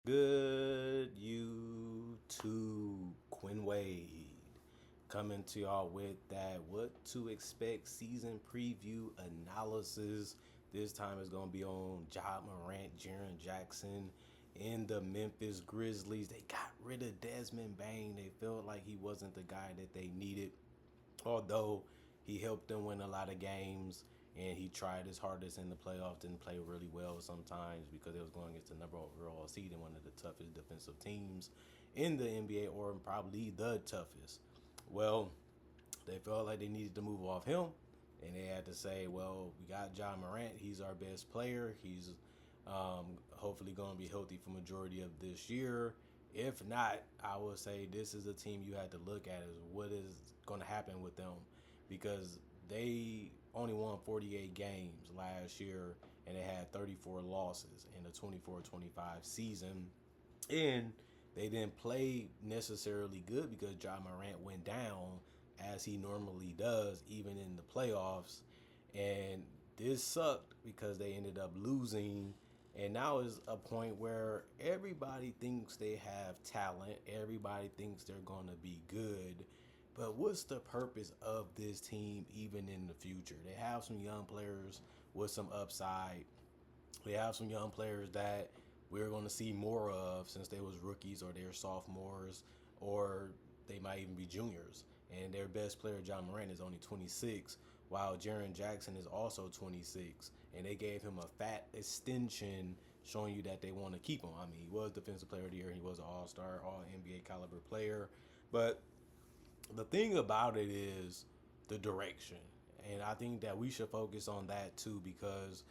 Good YouTube, Quinn Wade coming to y'all with that what to expect season preview analysis. This time is going to be on Ja Morant, Jaren Jackson, and the Memphis Grizzlies. They got rid of Desmond Bain. They felt like he wasn't the guy that they needed, although he helped them win a lot of games and he tried his hardest in the playoffs. Didn't play really well sometimes because it was going against the number overall seed and one of the toughest defensive teams in the NBA, or probably the toughest. Well, they felt like they needed to move off him, and they had to say, well, we got Ja Morant. He's our best player. He's hopefully going to be healthy for majority of this year. If not, I would say this is a team you had to look at as what is going to happen with them, because they only won 48 games last year and they had 34 losses in the 24-25 season. And they didn't play necessarily good because Ja Morant went down as he normally does, even in the playoffs. And this sucked because they ended up losing. And now is a point where everybody thinks they have talent. Everybody thinks they're going to be good. But what's the purpose of this team even in the future? They have some young players with some upside. They have some young players that we're going to see more of since they was rookies or they're sophomores, or they might even be juniors. And their best player, Ja Morant, is only 26, while Jaren Jackson is also 26. And they gave him a fat extension showing you that they want to keep him. I mean, he was Defensive Player of the Year. He was an All-Star, All-NBA caliber player. But the thing about it is the direction. And I think that we should focus on that too, because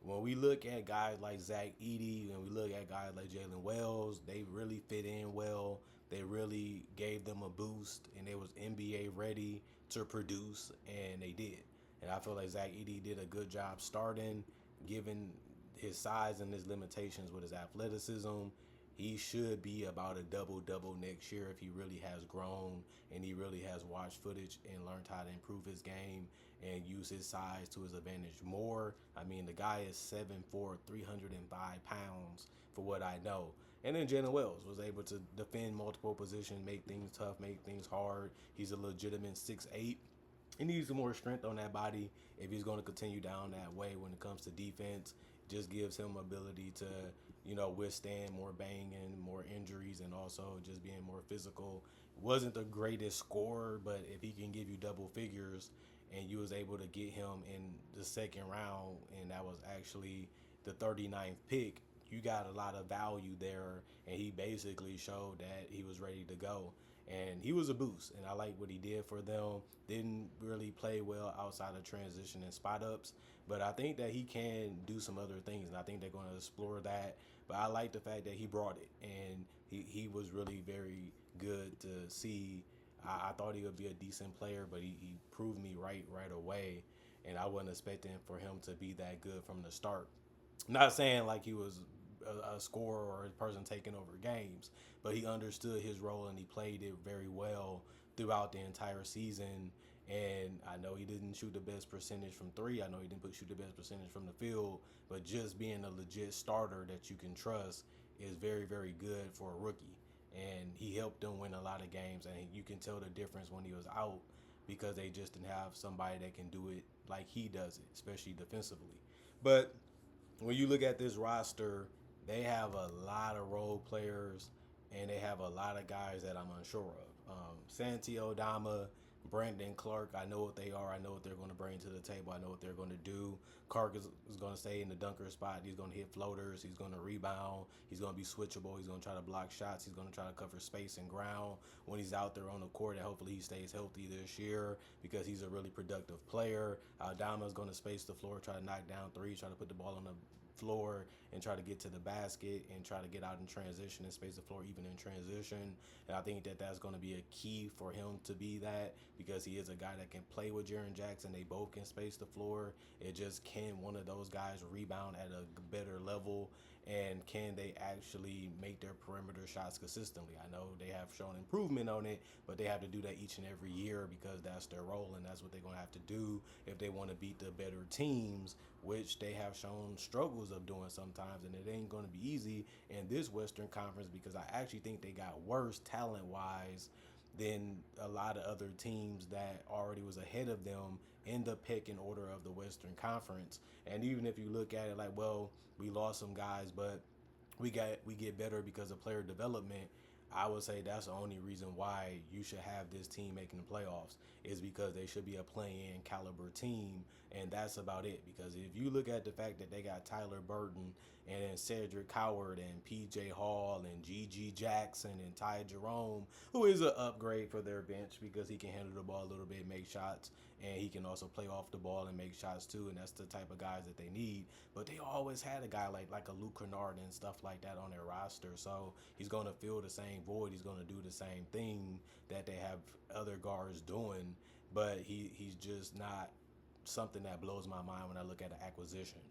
when we look at guys like Zach Edey and we look at guys like Jalen Wells, they really fit in well. They really gave them a boost and they was NBA ready to produce, and they did. And I feel like Zach Edey did a good job starting, given his size and his limitations with his athleticism. He should be about a double double next year if he really has grown and he really has watched footage and learned how to improve his game and use his size to his advantage more. I mean, the guy is 7'4", 305 pounds for what I know. And then Jalen Wells was able to defend multiple positions, make things tough, make things hard. He's a legitimate 6'8". He needs some more strength on that body if he's going to continue down that way when it comes to defense. Just gives him ability to, withstand more banging, more injuries, and also just being more physical. Wasn't the greatest scorer, but if he can give you double figures, and you was able to get him in the second round, and that was actually the 39th pick, you got a lot of value there, and he basically showed that he was ready to go. And he was a boost, and I like what he did for them. Didn't really play well outside of transition and spot ups, but I think that he can do some other things, and I think they're going to explore that. But I like the fact that he brought it, and he was really very good to see. I thought he would be a decent player, but he proved me right away, and I wasn't expecting for him to be that good from the start. Not saying like he was a scorer or a person taking over games, but he understood his role and he played it very well throughout the entire season. And I know he didn't shoot the best percentage from three. I know he didn't shoot the best percentage from the field, but just being a legit starter that you can trust is very, very good for a rookie. And he helped them win a lot of games, and you can tell the difference when he was out because they just didn't have somebody that can do it like he does it, especially defensively. But when you look at this roster, they have a lot of role players and they have a lot of guys that I'm unsure of. Santi Odama, Brandon Clark, I know what they are. I know what they're going to bring to the table. I know what they're going to do. Clark is going to stay in the dunker spot. He's going to hit floaters. He's going to rebound. He's going to be switchable. He's going to try to block shots. He's going to try to cover space and ground when he's out there on the court. And hopefully he stays healthy this year because he's a really productive player. Aldama is going to space the floor, try to knock down threes, try to put the ball on the floor and try to get to the basket and try to get out in transition and space the floor even in transition. And I think that that's going to be a key for him to be that, because he is a guy that can play with Jaren Jackson. They both can space the floor. It just can one of those guys rebound at a better level. and can they actually make their perimeter shots consistently? I know they have shown improvement on it, but they have to do that each and every year because that's their role and that's what they're going to have to do if they want to beat the better teams, which they have shown struggles of doing sometimes, and it ain't going to be easy in this Western Conference because I actually think they got worse talent wise than a lot of other teams that already was ahead of them in the pecking order of the Western Conference. And even if you look at it like, well, we lost some guys, but we get better because of player development. I would say that's the only reason why you should have this team making the playoffs is because they should be a play-in caliber team, and that's about it. Because if you look at the fact that they got Tyler Burton and then Cedric Howard and P.J. Hall and G.G. Jackson and Ty Jerome, who is an upgrade for their bench because he can handle the ball a little bit, make shots, and he can also play off the ball and make shots too, and that's the type of guys that they need. But they always had a guy like a Luke Kennard and stuff like that on their roster, so he's going to fill the same void. He's going to do the same thing that they have other guards doing, but he's just not something that blows my mind when I look at an acquisition.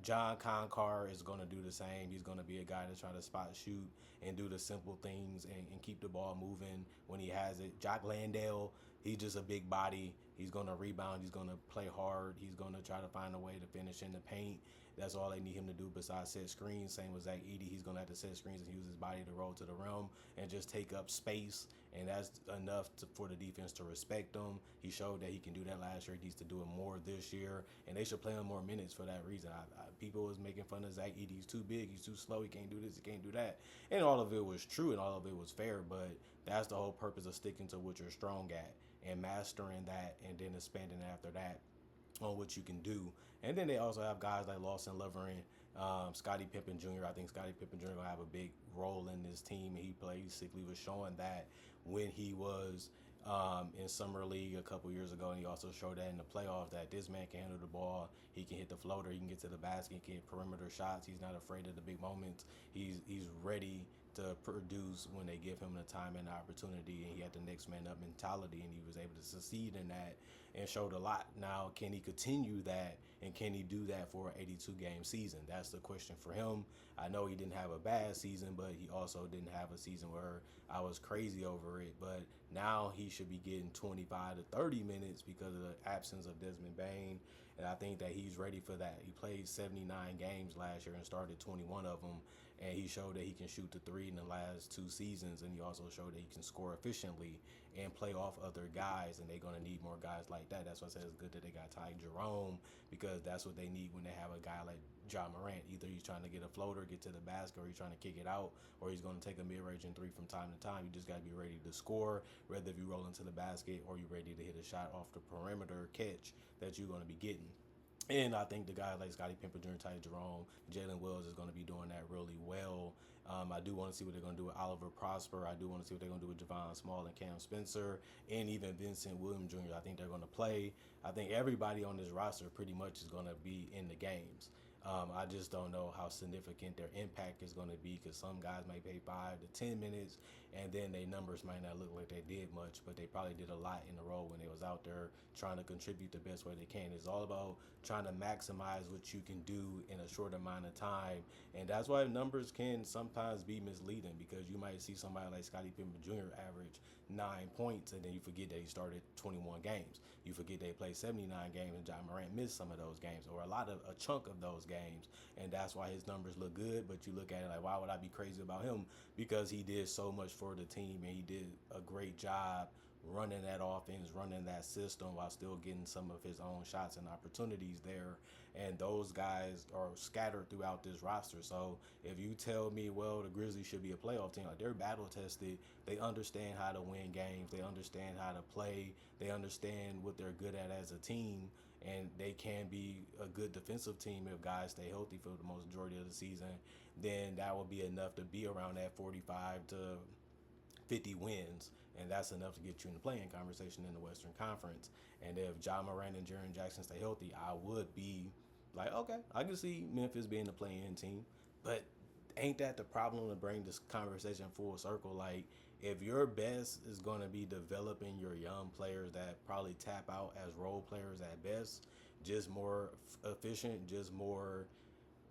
John Concar is going to do the same. He's going to be a guy to try to spot shoot and do the simple things and keep the ball moving when he has it. Jock Landale, he's just a big body. He's going to rebound. He's going to play hard. He's going to try to find a way to finish in the paint. That's all they need him to do besides set screens. Same with Zach Edey. He's going to have to set screens and use his body to roll to the rim and just take up space. And that's enough for the defense to respect him. He showed that he can do that last year. He needs to do it more this year. And they should play him more minutes for that reason. People was making fun of Zach Edey. He's too big. He's too slow. He can't do this. He can't do that. And all of it was true and all of it was fair. But that's the whole purpose of sticking to what you're strong at and mastering that and then expanding after that on what you can do. And then they also have guys like Lawson Lovering, Scottie Pippen Jr. I think Scottie Pippen Jr. will have a big role in this team. He basically was showing that when he was in Summer League a couple years ago, and he also showed that in the playoffs that this man can handle the ball. He can hit the floater. He can get to the basket. He can hit perimeter shots. He's not afraid of the big moments. He's ready to produce when they give him the time and the opportunity, and he had the next man up mentality, and he was able to succeed in that and showed a lot. Now, can he continue that, and can he do that for an 82-game season? That's the question for him. I know he didn't have a bad season, but he also didn't have a season where I was crazy over it. But now he should be getting 25 to 30 minutes because of the absence of Desmond Bane, and I think that he's ready for that. He played 79 games last year and started 21 of them, and he showed that he can shoot the three in the last 2 seasons, and he also showed that he can score efficiently and play off other guys, and they're going to need more guys like that. That's why I said it's good that they got Ty Jerome, because that's what they need when they have a guy like Ja Morant. Either he's trying to get a floater, get to the basket, or he's trying to kick it out, or he's going to take a mid-range and three from time to time. You just got to be ready to score, whether if you roll into the basket or you're ready to hit a shot off the perimeter catch that you're going to be getting. And I think the guys like Scottie Pippen Jr., Ty Jerome, Jalen Wells is going to be doing that really well. I do want to see what they're going to do with Oliver Prosper. I do want to see what they're going to do with Javon Small and Cam Spencer and even Vincent Williams Jr. I think they're going to play. I think everybody on this roster pretty much is going to be in the games. I just don't know how significant their impact is going to be because some guys might play 5 to 10 minutes and then their numbers might not look like they did much, but they probably did a lot in the role when they was out there trying to contribute the best way they can. It's all about trying to maximize what you can do in a short amount of time, and that's why numbers can sometimes be misleading because you might see somebody like Scottie Pippen Jr. average 9 points and then you forget that he started 21 games. You forget they played 79 games and Ja Morant missed some of those games or a chunk of those games, and that's why his numbers look good. But you look at it like, why would I be crazy about him? Because he did so much for the team and he did a great job running that offense, running that system while still getting some of his own shots and opportunities there. And those guys are scattered throughout this roster. So if you tell me, well, the Grizzlies should be a playoff team, like they're battle tested, they understand how to win games, they understand how to play, they understand what they're good at as a team, and they can be a good defensive team if guys stay healthy for the most majority of the season. Then that will be enough to be around that 45 to 50 wins, and that's enough to get you in the playing conversation in the Western Conference. And if Ja Morant and Jaren Jackson stay healthy, I would be like, okay, I can see Memphis being the play-in team. But ain't that the problem to bring this conversation full circle? Like, if your best is going to be developing your young players that probably tap out as role players at best, just more efficient, just more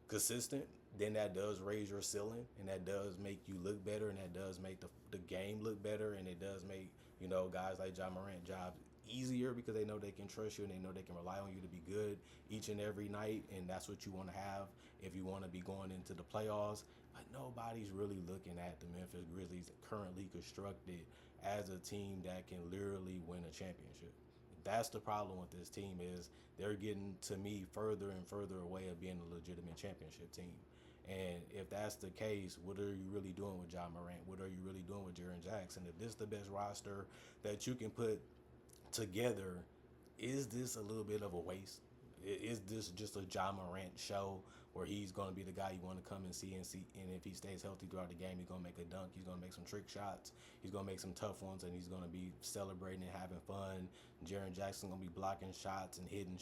consistent, then that does raise your ceiling, and that does make you look better, and that does make the game look better, and it does make, guys like Ja Morant jobs easier because they know they can trust you and they know they can rely on you to be good each and every night, and that's what you want to have if you want to be going into the playoffs. But nobody's really looking at the Memphis Grizzlies currently constructed as a team that can literally win a championship. That's the problem with this team is they're getting to me further and further away of being a legitimate championship team. And if that's the case, what are you really doing with Ja Morant? What are you really doing with Jaren Jackson? If this is the best roster that you can put together, is this a little bit of a waste? Is this just a Ja Morant show where he's going to be the guy you want to come and see, and if he stays healthy throughout the game, he's going to make a dunk, he's going to make some trick shots, he's going to make some tough ones, and he's going to be celebrating and having fun. Jaren Jackson going to be blocking shots and hitting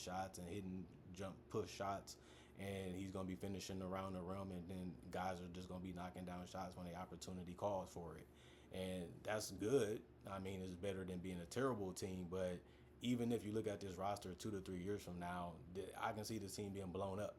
jump push shots, and he's going to be finishing around the rim, and then guys are just going to be knocking down shots when the opportunity calls for it. And that's good. I mean, it's better than being a terrible team, but even if you look at this roster 2 to 3 years from now, I can see the team being blown up.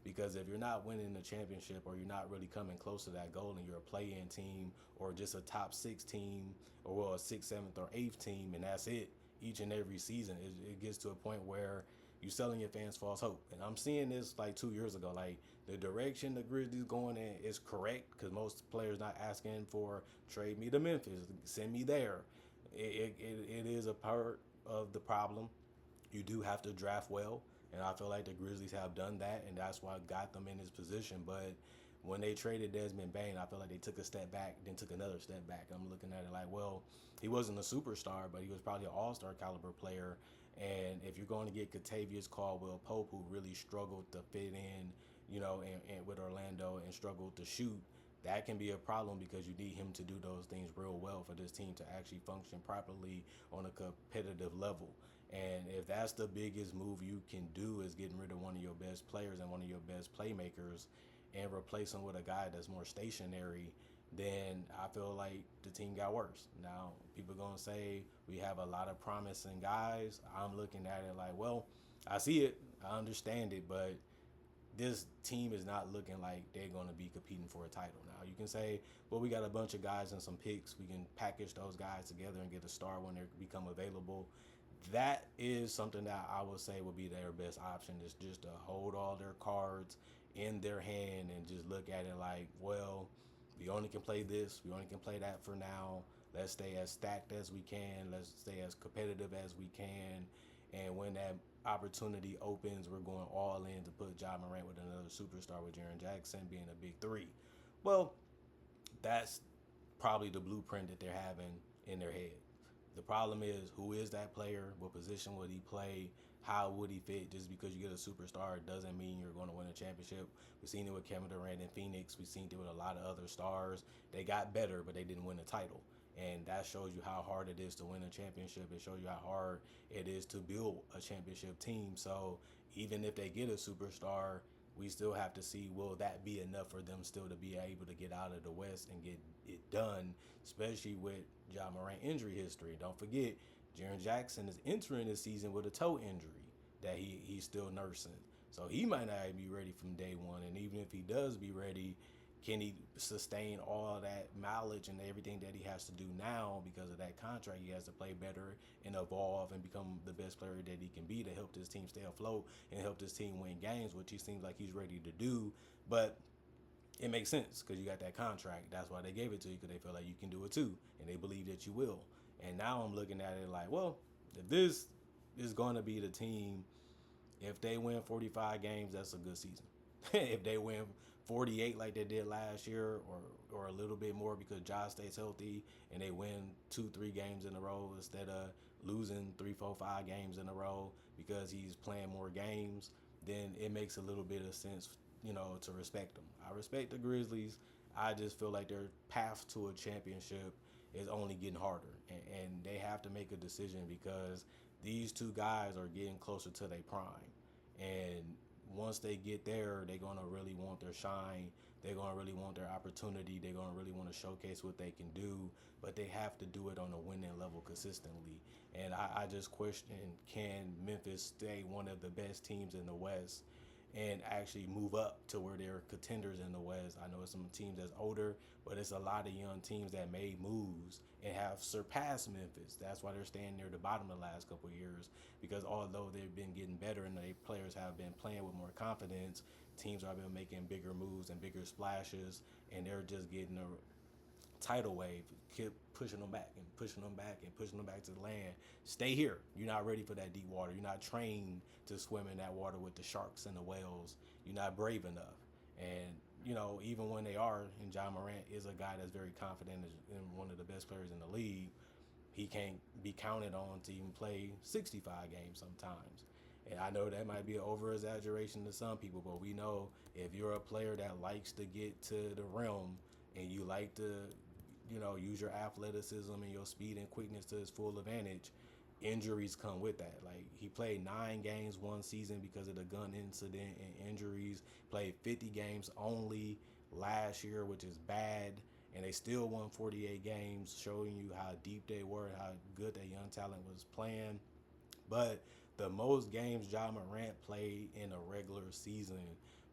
Because if you're not winning the championship or you're not really coming close to that goal and you're a play-in team or just a top six team or well, a sixth, seventh, or eighth team, and that's it each and every season, it gets to a point where you're selling your fans false hope. And I'm seeing this like 2 years ago. Like the direction the Grizzlies going in is correct because most players not asking for trade me to Memphis, send me there. It is a part of the problem. You do have to draft well, and I feel like the Grizzlies have done that, and that's why got them in this position. But when they traded Desmond Bane, I feel like they took a step back, then took another step back. I'm looking at it like, well, he wasn't a superstar, but he was probably an all-star caliber player. And if you're going to get Kentavious Caldwell Pope, who really struggled to fit in, and with Orlando and struggled to shoot, that can be a problem because you need him to do those things real well for this team to actually function properly on a competitive level. And if that's the biggest move you can do is getting rid of one of your best players and one of your best playmakers and replace him with a guy that's more stationary, then I feel like the team got worse. Now, people going to say we have a lot of promising guys. I'm looking at it like, well, I see it. I understand it. But this team is not looking like they're going to be competing for a title. Now, you can say, well, we got a bunch of guys and some picks. We can package those guys together and get a star when they become available. That is something that I would say would be their best option, is just to hold all their cards in their hand and just look at it like, well, we only can play this, we only can play that for now. Let's stay as stacked as we can. Let's stay as competitive as we can. And when that opportunity opens, we're going all in to put Ja Morant with another superstar with Jaren Jackson being a big three. Well, that's probably the blueprint that they're having in their head. The problem is, who is that player? What position would he play? How would he fit? Just because you get a superstar doesn't mean you're going to win a championship. We've seen it with Kevin Durant in Phoenix. We've seen it with a lot of other stars. They got better, but they didn't win a title. And that shows you how hard it is to win a championship. It shows you how hard it is to build a championship team. So even if they get a superstar, we still have to see, will that be enough for them still to be able to get out of the West and get it done, especially with Ja Morant injury history. Don't forget, Jaren Jackson is entering the season with a toe injury that he's still nursing. So he might not be ready from day one. And even if he does be ready, can he sustain all that mileage and everything that he has to do now because of that contract? He has to play better and evolve and become the best player that he can be to help this team stay afloat and help this team win games, which he seems like he's ready to do. But it makes sense because you got that contract. That's why they gave it to you, because they feel like you can do it too, and they believe that you will. And now I'm looking at it like, well, if this is going to be the team, if they win 45 games, that's a good season. If they win 48 like they did last year, or a little bit more because Josh stays healthy and they win 2-3 games in a row instead of losing 3-4-5 games in a row because he's playing more games, then it makes a little bit of sense, to respect them. I respect the Grizzlies. I just feel like their path to a championship is only getting harder, and they have to make a decision because these two guys are getting closer to their prime. And once they get there, they're going to really want their shine. They're going to really want their opportunity. They're going to really want to showcase what they can do, but they have to do it on a winning level consistently. And I just question, can Memphis stay one of the best teams in the West and actually move up to where they're contenders in the West. I know it's some teams that's older, but it's a lot of young teams that made moves and have surpassed Memphis. That's why they're staying near the bottom the last couple of years, because although they've been getting better and the players have been playing with more confidence, teams have been making bigger moves and bigger splashes, and they're just getting a tidal wave, keep pushing them back and pushing them back and pushing them back to the land. Stay here. You're not ready for that deep water. You're not trained to swim in that water with the sharks and the whales. You're not brave enough. And even when they are, and Ja Morant is a guy that's very confident and one of the best players in the league, he can't be counted on to even play 65 games sometimes. And I know that might be an over exaggeration to some people, but we know if you're a player that likes to get to the rim and you like to use your athleticism and your speed and quickness to its full advantage, injuries come with that. Like, he played 9 games one season because of the gun incident and injuries. Played 50 games only last year, which is bad. And they still won 48 games, showing you how deep they were and how good that young talent was playing. But the most games Ja Morant played in a regular season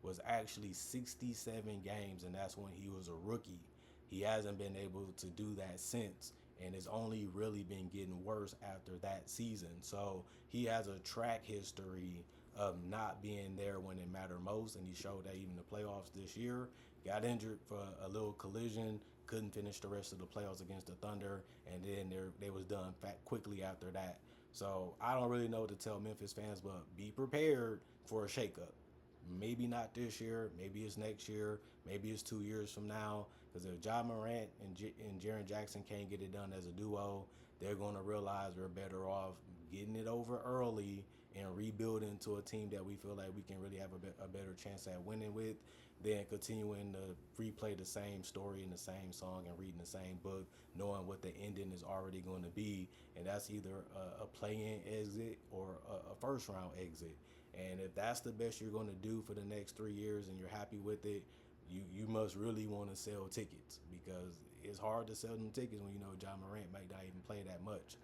was actually 67 games, and that's when he was a rookie. He hasn't been able to do that since, and it's only really been getting worse after that season. So he has a track history of not being there when it mattered most, and he showed that even the playoffs this year. Got injured for a little collision, couldn't finish the rest of the playoffs against the Thunder, and then they was done quickly after that. So I don't really know what to tell Memphis fans, but be prepared for a shakeup. Maybe not this year, maybe it's next year, maybe it's 2 years from now. Because if Ja Morant and Jaren Jackson can't get it done as a duo, they're going to realize we're better off getting it over early and rebuilding to a team that we feel like we can really have a better chance at winning with, than continuing to replay the same story and the same song and reading the same book, knowing what the ending is already going to be. And that's either a play-in exit or a first-round exit. And if that's the best you're going to do for the next 3 years and you're happy with it, you must really want to sell tickets, because it's hard to sell them tickets when Ja Morant might not even play that much,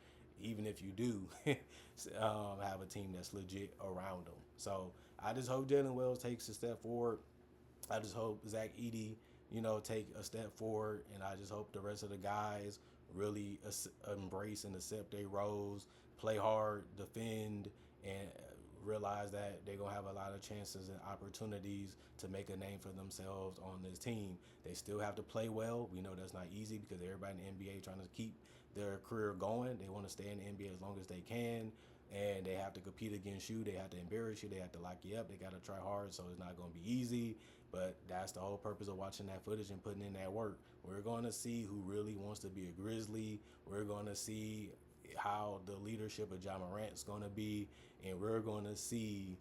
even if you do have a team that's legit around them. So I just hope Jalen Wells takes a step forward. I just hope Zach Edey, take a step forward, and I just hope the rest of the guys really embrace and accept their roles, play hard, defend, and realize that they're going to have a lot of chances and opportunities to make a name for themselves on this team. They still have to play well. We know that's not easy, because everybody in the NBA trying to keep their career going. They want to stay in the NBA as long as they can, and they have to compete against you. They have to embarrass you. They have to lock you up. They got to try hard, so it's not going to be easy. But that's the whole purpose of watching that footage and putting in that work. We're going to see who really wants to be a Grizzly. We're going to see how the leadership of Ja Morant is going to be, and we're going to see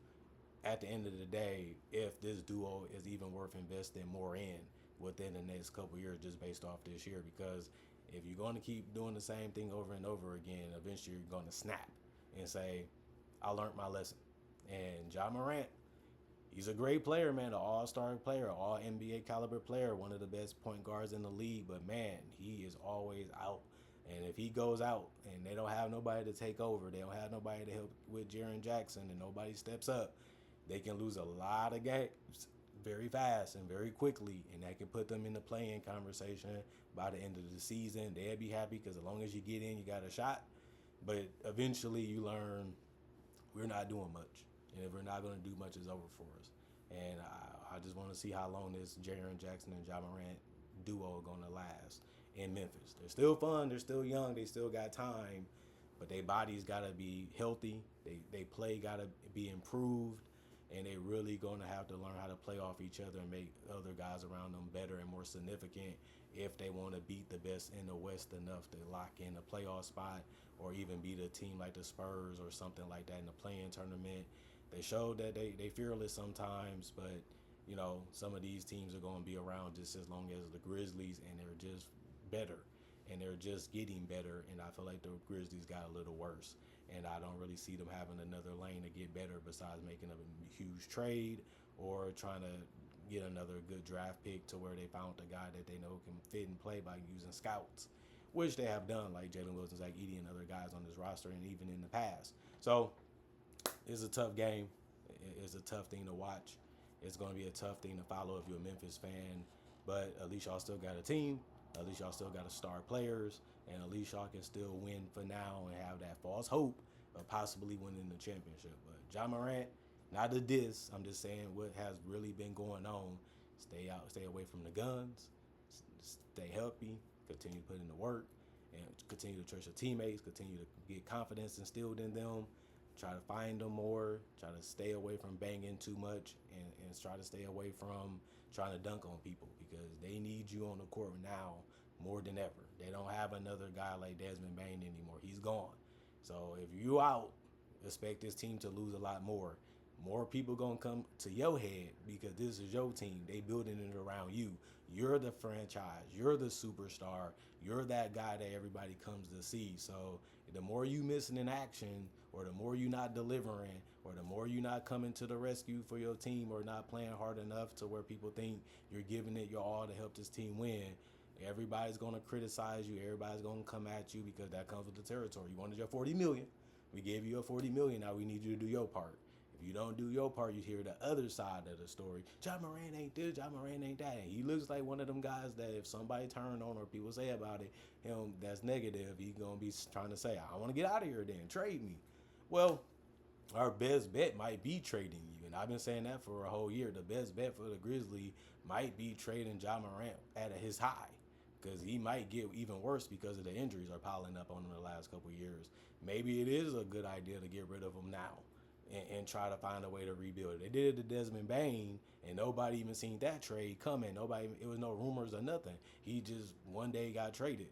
at the end of the day if this duo is even worth investing more in within the next couple years, just based off this year. Because if you're going to keep doing the same thing over and over again, eventually you're going to snap and say, I learned my lesson. And Ja Morant, he's a great player, man, an all-star player, all NBA caliber player, one of the best point guards in the league. But, man, he is always out. And if he goes out and they don't have nobody to take over, they don't have nobody to help with Jaren Jackson, and nobody steps up, they can lose a lot of games very fast and very quickly, and that can put them in the play-in conversation by the end of the season. They'll be happy because as long as you get in, you got a shot. But eventually you learn we're not doing much. And if we're not going to do much, it's over for us. And I just want to see how long this Jaren Jackson and Ja Morant duo are going to last in Memphis. They're still fun. They're still young. They still got time. But their bodies got to be healthy. They play got to be improved. And they really going to have to learn how to play off each other and make other guys around them better and more significant if they want to beat the best in the West enough to lock in a playoff spot, or even beat a team like the Spurs or something like that in the play-in tournament. They showed that they fearless sometimes, but some of these teams are going to be around just as long as the Grizzlies, and they're just better, and they're just getting better. And I feel like the Grizzlies got a little worse, and I don't really see them having another lane to get better besides making a huge trade or trying to get another good draft pick to where they found a guy that they know can fit and play by using scouts, which they have done, like Jalen Wilson, Zach Edey, and other guys on this roster, and even in the past. So it's a tough game. It's a tough thing to watch. It's going to be a tough thing to follow if you're a Memphis fan, but at least y'all still got a team. At least y'all still got to star players, and at least y'all can still win for now and have that false hope of possibly winning the championship. But Ja Morant, not a diss. I'm just saying what has really been going on. Stay away from the guns. Stay healthy. Continue to put in the work, and continue to trust your teammates. Continue to get confidence instilled in them. Try to find them more. Try to stay away from banging too much, and try to stay away from trying to dunk on people because they need you on the court now more than ever. They don't have another guy like Desmond Bain anymore. He's gone. So if you out, expect this team to lose a lot more. More people gonna come to your head because this is your team. They building it around you. You're the franchise. You're the superstar. You're that guy that everybody comes to see. So the more you missing in action, or the more you not delivering, or the more you not coming to the rescue for your team, or not playing hard enough to where people think you're giving it your all to help this team win, everybody's gonna criticize you. Everybody's gonna come at you because that comes with the territory. You wanted your 40 million. We gave you a 40 million. Now we need you to do your part. If you don't do your part, you hear the other side of the story. Ja Morant ain't this, Ja Morant ain't that. And he looks like one of them guys that if somebody turn on or people say about it, him that's negative, he gonna be trying to say, I want to get out of here then, trade me. Well, our best bet might be trading you. And I've been saying that for a whole year. The best bet for the Grizzlies might be trading Ja Morant at his high. Because he might get even worse because of the injuries are piling up on him the last couple of years. Maybe it is a good idea to get rid of him now and try to find a way to rebuild. They did it to Desmond Bain, and nobody even seen that trade coming. It was no rumors or nothing. He just one day got traded.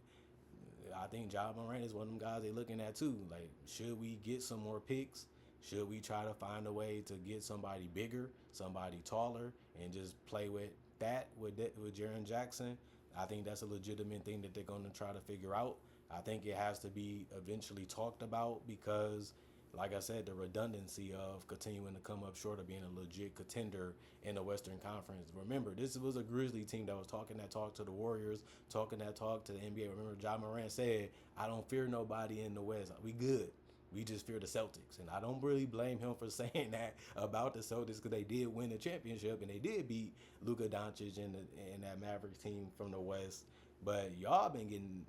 I think Ja Morant is one of them guys they looking at too. Like, should we get some more picks? Should we try to find a way to get somebody bigger, somebody taller, and just play with Jaren Jackson? I think that's a legitimate thing that they're going to try to figure out. I think it has to be eventually talked about because, like I said, the redundancy of continuing to come up short of being a legit contender in the Western Conference. Remember, this was a Grizzly team that was talking that talk to the Warriors, talking that talk to the NBA. Remember, Ja Morant said, I don't fear nobody in the West. We good. We just fear the Celtics. And I don't really blame him for saying that about the Celtics because they did win the championship and they did beat Luka Doncic and that Mavericks team from the West. But y'all been getting,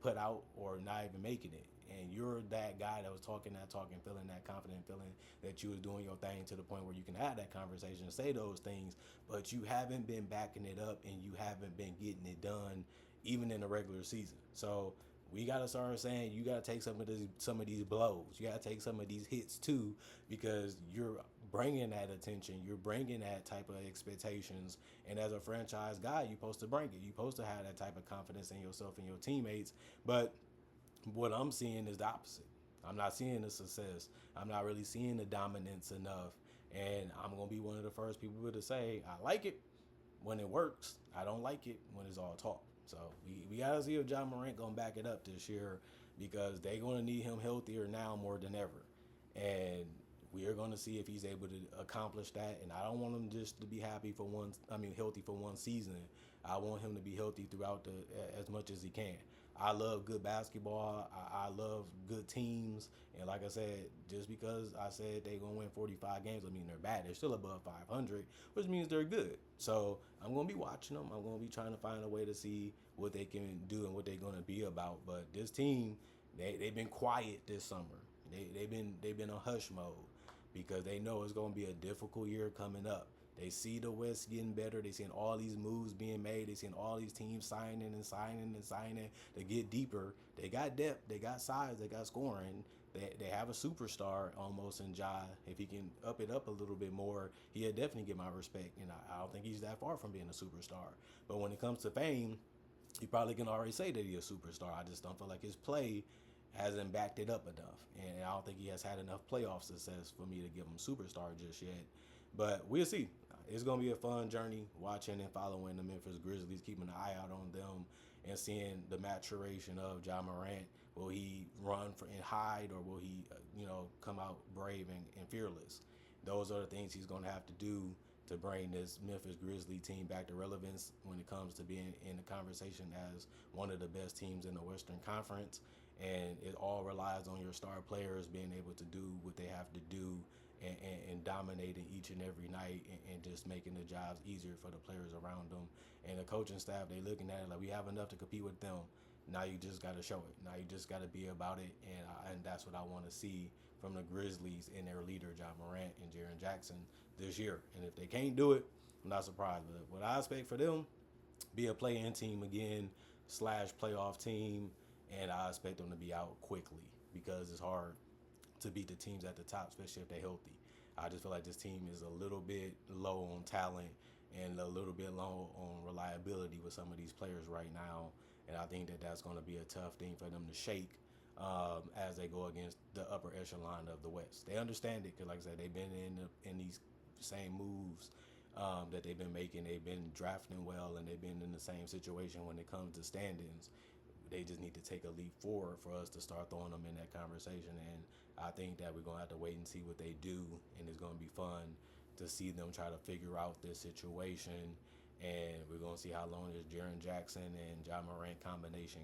put out or not even making it. And you're that guy that was talking, feeling that confident, feeling that you was doing your thing to the point where you can have that conversation, say those things, but you haven't been backing it up and you haven't been getting it done even in the regular season. So we gotta start saying you gotta take some of these blows. You gotta take some of these hits too, because you're bringing that attention. You're bringing that type of expectations. And as a franchise guy, you're supposed to bring it. You're supposed to have that type of confidence in yourself and your teammates. But what I'm seeing is the opposite. I'm not seeing the success. I'm not really seeing the dominance enough. And I'm gonna be one of the first people to say I like it when it works. I don't like it when it's all talk. So we gotta see if Ja Morant gonna back it up this year because they're gonna need him healthier now more than ever. And we are gonna see if he's able to accomplish that. And I don't want him just to be healthy for one season. I want him to be healthy throughout as much as he can. I love good basketball. I love good teams. And like I said, just because I said they're going to win 45 games, I mean, they're bad. They're still above 500, which means they're good. So I'm going to be watching them. I'm going to be trying to find a way to see what they can do and what they're going to be about. But this team, they've been quiet this summer. They've been on hush mode because they know it's going to be a difficult year coming up. They see the West getting better. They seeing all these moves being made. They seeing all these teams signing to get deeper. They got depth. They got size. They got scoring. They have a superstar almost in Ja. If he can up it up a little bit more, he'll definitely get my respect. And I don't think he's that far from being a superstar. But when it comes to fame, you probably can already say that he's a superstar. I just don't feel like his play hasn't backed it up enough. And I don't think he has had enough playoff success for me to give him superstar just yet. But we'll see. It's going to be a fun journey watching and following the Memphis Grizzlies, keeping an eye out on them and seeing the maturation of Ja Morant. Will he run and hide, or will he, come out brave and fearless? Those are the things he's going to have to do to bring this Memphis Grizzlies team back to relevance when it comes to being in the conversation as one of the best teams in the Western Conference. And it all relies on your star players being able to do what they have to do and dominating each and every night and just making the jobs easier for the players around them. And the coaching staff, they looking at it like we have enough to compete with them. Now you just got to show it. Now you just got to be about it, and that's what I want to see from the Grizzlies and their leader Ja Morant and Jaren Jackson this year. And if they can't do it, I'm not surprised. But what I expect for them, be a play-in team again slash playoff team, and I expect them to be out quickly because it's hard to beat the teams at the top, especially if they're healthy. I just feel like this team is a little bit low on talent and a little bit low on reliability with some of these players right now. And I think that that's going to be a tough thing for them to shake as they go against the upper echelon of the West. They understand it because, like I said, they've been in these same moves that they've been making. They've been drafting well, and they've been in the same situation when it comes to standings. They just need to take a leap forward for us to start throwing them in that conversation. And I think that we're going to have to wait and see what they do. And it's going to be fun to see them try to figure out this situation. And we're going to see how long this Jaren Jackson and Ja Morant combination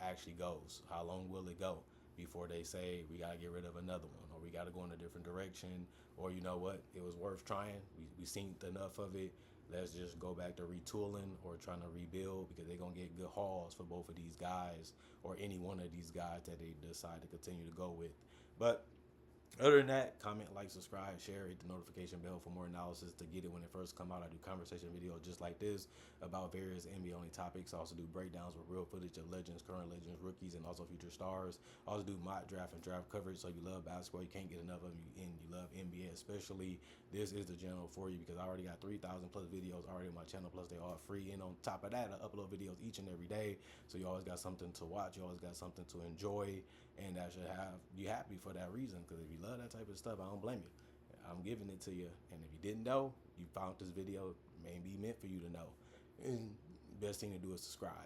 actually goes. How long will it go before they say we got to get rid of another one, or we got to go in a different direction, or you know what, it was worth trying. We seen enough of it. Let's just go back to retooling or trying to rebuild, because they're going to get good hauls for both of these guys or any one of these guys that they decide to continue to go with. But other than that, comment, like, subscribe, share, hit the notification bell for more analysis to get it when it first come out. I do conversation videos just like this about various NBA only topics. I also do breakdowns with real footage of legends, current legends, rookies, and also future stars. I also do mock draft and draft coverage. So you love basketball, you can't get enough of it, and you love NBA especially. This is the channel for you, because I already got 3,000 plus videos already on my channel, plus they all free. And on top of that, I upload videos each and every day. So you always got something to watch. You always got something to enjoy. And that should have you happy for that reason, because if you love that type of stuff, I don't blame you. I'm giving it to you. And if you didn't know, you found this video, maybe meant for you to know. And best thing to do is subscribe.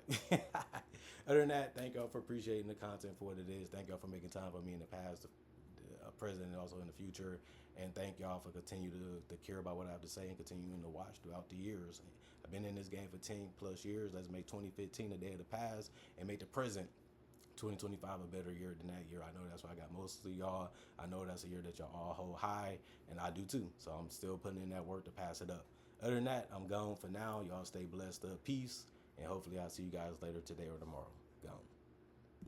Other than that, thank y'all for appreciating the content for what it is. Thank y'all for making time for me in the past, present, and also in the future. And thank y'all for continuing to care about what I have to say and continuing to watch throughout the years. I've been in this game for 10 plus years. Let's make 2015 a day of the past and make the present 2025 a better year than that year. I know that's why I got most of y'all. I know that's a year that y'all all hold high, and I do too. So I'm still putting in that work to pass it up. Other than that, I'm gone for now. Y'all stay blessed. Peace, and hopefully I'll see you guys later today or tomorrow. Gone.